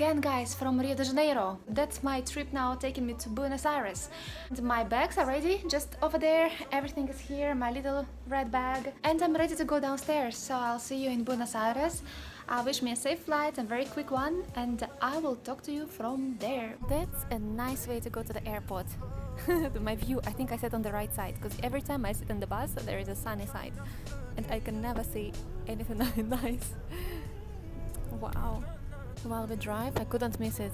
again, guys, from Rio de Janeiro. That's my trip now, taking me to Buenos Aires. And my bags are ready, just over there. Everything is here, my little red bag. And I'm ready to go downstairs, so I'll see you in Buenos Aires. Wish me a safe flight, a very quick one, and I will talk to you from there. That's a nice way to go to the airport. My view, I think I sat on the right side, because every time I sit on the bus, there is a sunny side. And I can never see anything nice. Wow. While we drive, I couldn't miss it.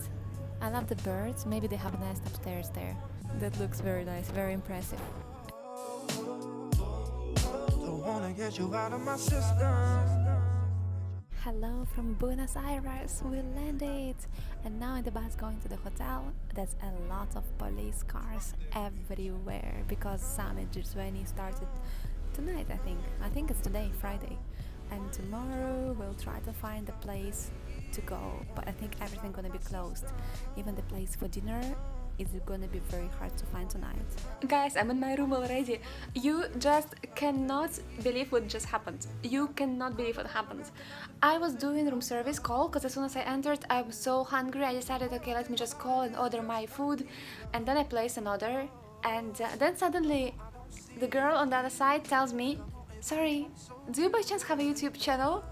I love the birds, maybe they have a nest upstairs there. That looks very nice, very impressive. Don't wanna get you out of my system. Hello from Buenos Aires, we landed! And now in the bus going to the hotel. There's a lot of police cars everywhere because Summit G20 started tonight, I think. I think it's today, Friday. And tomorrow we'll try to find a place to go, but I think everything gonna be closed. Even the place for dinner is gonna be very hard to find tonight. Guys, I'm in my room already. You just cannot believe what just happened. You cannot believe what happened. I was doing room service call because as soon as I entered, I was so hungry. I decided, okay, let me just call and order my food. And then I placed an order. And then suddenly the girl on the other side tells me, sorry, do you by chance have a YouTube channel?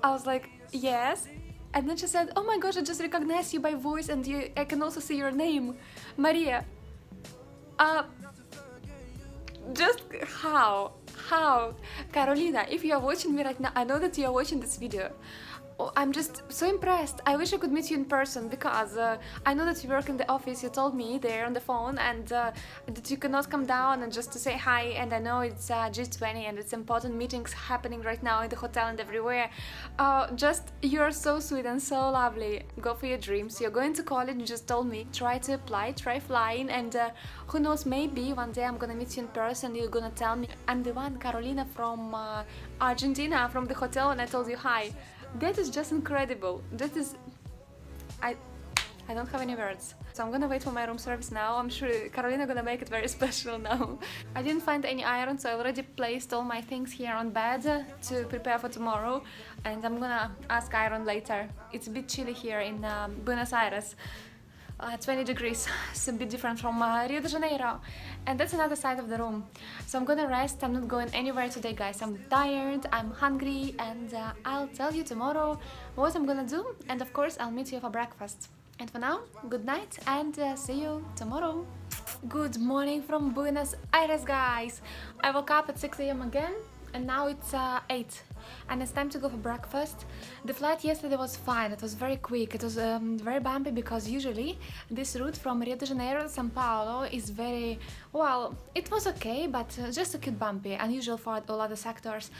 I was like, yes. And then she said, oh my gosh, I just recognized you by voice and I can also see your name, Maria. Just how? Carolina, if you are watching me right now, I know that you are watching this video. Oh, I'm just so impressed. I wish I could meet you in person because I know that you work in the office. You told me there on the phone and that you cannot come down and just to say hi. And I know it's G20 and it's important meetings happening right now in the hotel and everywhere. Just you're so sweet and so lovely. Go for your dreams. You're going to college. You just told me. Try to apply. Try flying. And who knows? Maybe one day I'm gonna meet you in person. You're gonna tell me I'm the one, Carolina from Argentina, from the hotel, and I told you hi. That is just incredible. That is... I don't have any words. So I'm gonna wait for my room service now. I'm sure Carolina gonna make it very special now. I didn't find any iron, so I already placed all my things here on bed to prepare for tomorrow. And I'm gonna ask iron later. It's a bit chilly here in Buenos Aires. 20 degrees, it's a bit different from Rio de Janeiro. And that's another side of the room. So I'm gonna rest, I'm not going anywhere today, guys. I'm tired, I'm hungry, and I'll tell you tomorrow what I'm gonna do. And of course, I'll meet you for breakfast. And for now, good night and see you tomorrow. Good morning from Buenos Aires, guys. I woke up at 6 AM again. And now it's 8 and it's time to go for breakfast. The flight yesterday was fine, it was very quick, it was very bumpy because usually this route from Rio de Janeiro to São Paulo is very, well, it was okay, but just a bit bumpy, unusual for all other sectors.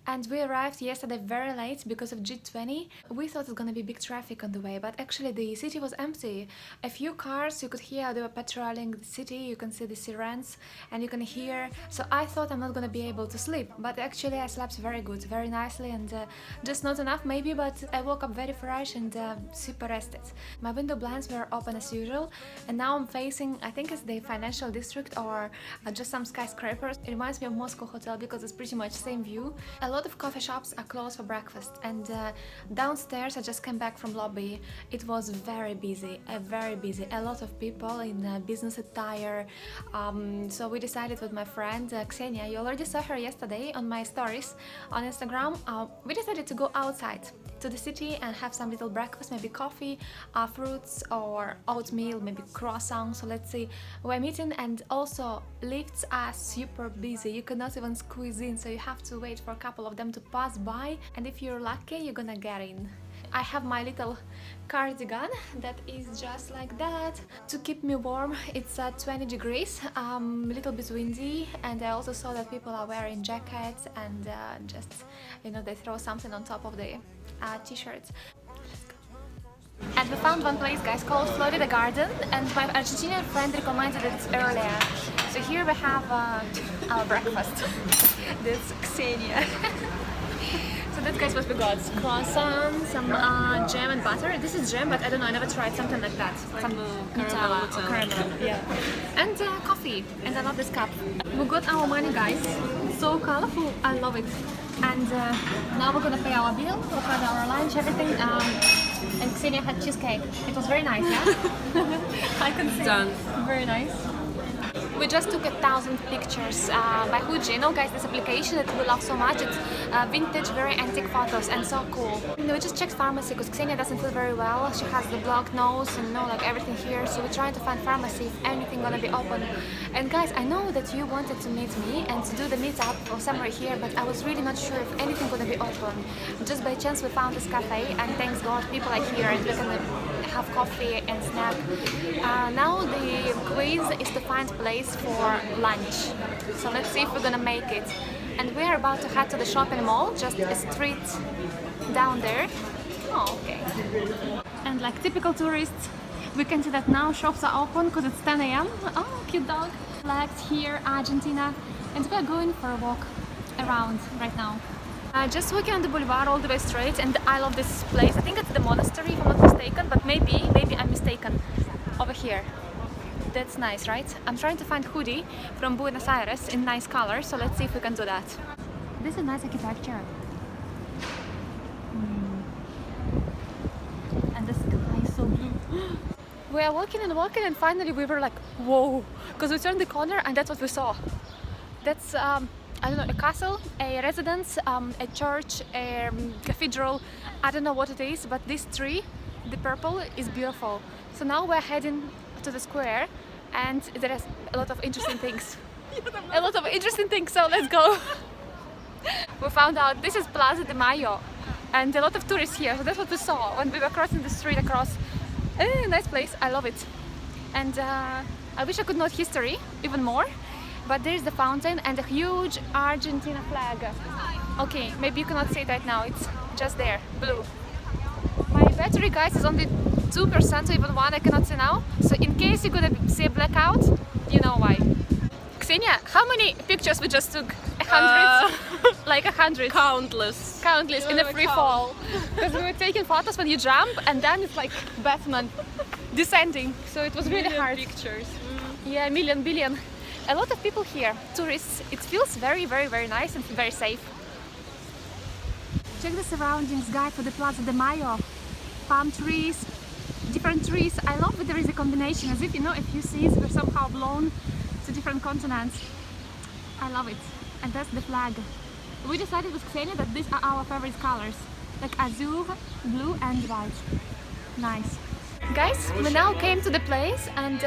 And we arrived yesterday very late because of G20. We thought it was gonna be big traffic on the way, but actually the city was empty. A few cars, you could hear they were patrolling the city, you can see the sirens and you can hear. So I thought I'm not gonna be able to sleep, but actually I slept very good, very nicely, and just not enough maybe, but I woke up very fresh and super rested. My window blinds were open as usual, and now I'm facing, I think it's the financial district or just some skyscrapers. It reminds me of Moscow Hotel because it's pretty much same view. A lot of coffee shops are closed for breakfast, and downstairs I just came back from lobby. It was very busy, a lot of people in business attire. So we decided with my friend Ksenia, you already saw her yesterday on my stories on Instagram, we decided to go outside to the city and have some little breakfast, maybe coffee, fruits or oatmeal, maybe croissant. So let's see, we're meeting, and also lifts are super busy, you cannot even squeeze in, so you have to wait for a couple of them to pass by, and if you're lucky you're gonna get in. I have my little cardigan that is just like that to keep me warm. It's 20 degrees, a little bit windy, and I also saw that people are wearing jackets and just, you know, they throw something on top of the t-shirts. And we found one place, guys, called Florida Garden, and my Argentinian friend recommended it earlier. So here we have our breakfast. That's Ksenia. So that's, guys, what we got. Croissant, some jam and butter. This is jam, but I don't know, I never tried something like that. Like some Nutella or caramel, yeah. And coffee, and I love this cup. We got our money, guys. It's so colorful, I love it. And now we're gonna pay our bill, we'll have our lunch, everything. And Ksenia had cheesecake. It was very nice, yeah? I can see. Done. Very nice. We just took 1,000 pictures by Fuji. You know, guys, this application that we love so much. It's vintage, very antique photos and so cool. You know, we just checked pharmacy because Ksenia doesn't feel very well. She has the blocked nose and, you know, like everything here. So we're trying to find pharmacy if anything gonna be open. And guys, I know that you wanted to meet me and to do the meetup or somewhere here, but I was really not sure if anything gonna be open. Just by chance we found this cafe, and thanks God people are here and we can have coffee and snack. Now the quiz is to find place for lunch. So let's see if we're gonna make it. And we're about to head to the shopping mall, just a street down there. Oh, okay. And like typical tourists, we can see that now shops are open because it's 10 a.m. Oh, cute dog. Flags here, Argentina. And we're going for a walk around right now. Just walking on the boulevard all the way straight, and I love this place. I think it's the monastery if I'm not mistaken, but maybe I'm mistaken. Over here. That's nice, right? I'm trying to find hoodie from Buenos Aires in nice color, so let's see if we can do that. This is nice architecture. And the sky is so blue. We are walking and finally we were like, whoa! Because we turned the corner and that's what we saw. That's I don't know, a castle, a residence, a church, a cathedral. I don't know what it is, but this tree, the purple, is beautiful. So now we're heading to the square, and there is a lot of interesting things. A lot of interesting things, so let's go. We found out this is Plaza de Mayo, and a lot of tourists here. So that's what we saw when we were crossing the street across. Nice place, I love it. And I wish I could know history even more. But there's the fountain and a huge Argentina flag. Okay, maybe you cannot see it right now, it's just there, blue. My battery, guys, is only 2% or even 1, I cannot see now. So in case you're gonna see a blackout, you know why. Ksenia, how many pictures we just took? 100? Like 100? Countless. Countless, in a free fall. Because we were taking photos when you jump and then it's like Batman descending. So it was really hard. Pictures. Yeah, million, billion. A lot of people here, tourists. It feels very, very, very nice and very safe. Check the surroundings, guys, for the Plaza de Mayo. Palm trees, different trees. I love that there is a combination, as if, you know, a few seas were somehow blown to different continents. I love it. And that's the flag. We decided with Ksenia that these are our favorite colors, like azure, blue and white. Nice. Guys, we now came to the place, and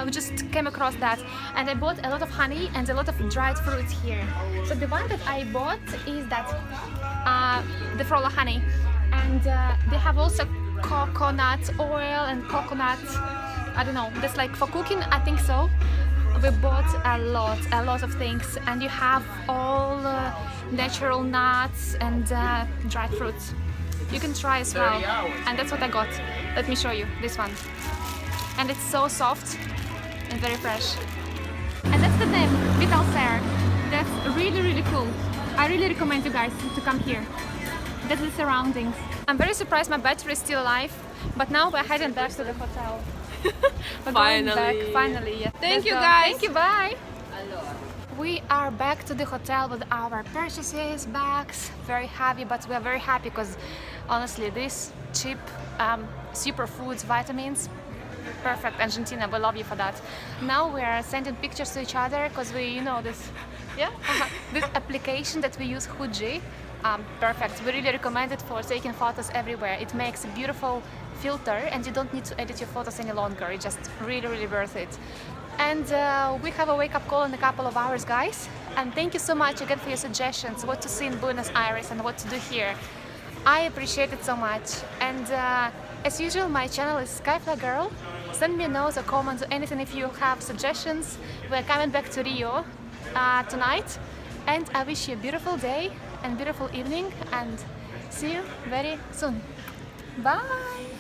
we just came across that, and I bought a lot of honey and a lot of dried fruits here. So the one that I bought is that the Frolla honey, and they have also coconut oil and coconut, I don't know, that's like for cooking, I think so. We bought a lot of things, and you have all natural nuts and dried fruits. You can try as well, and that's what I got. Let me show you this one. And it's so soft and very fresh. And that's the name, Vital Serre. That's really, really cool. I really recommend you guys to come here. That's the surroundings. I'm very surprised my battery is still alive, but now we're heading back to the hotel. Finally. Yeah. Thank you, guys. Thank you, bye. We are back to the hotel with our purchases, bags, very heavy, but we are very happy because honestly, this cheap superfoods, vitamins, perfect. Argentina, we love you for that. Now we are sending pictures to each other because we, you know, this, yeah, this application that we use, Fuji, perfect. We really recommend it for taking photos everywhere. It makes a beautiful filter, and you don't need to edit your photos any longer. It's just really, really worth it. And we have a wake-up call in a couple of hours, guys. And thank you so much again for your suggestions, what to see in Buenos Aires and what to do here. I appreciate it so much. And as usual, my channel is SKYFLYGIRL. Send me a note or comment or anything if you have suggestions. We're coming back to Rio tonight. And I wish you a beautiful day and beautiful evening, and see you very soon. Bye!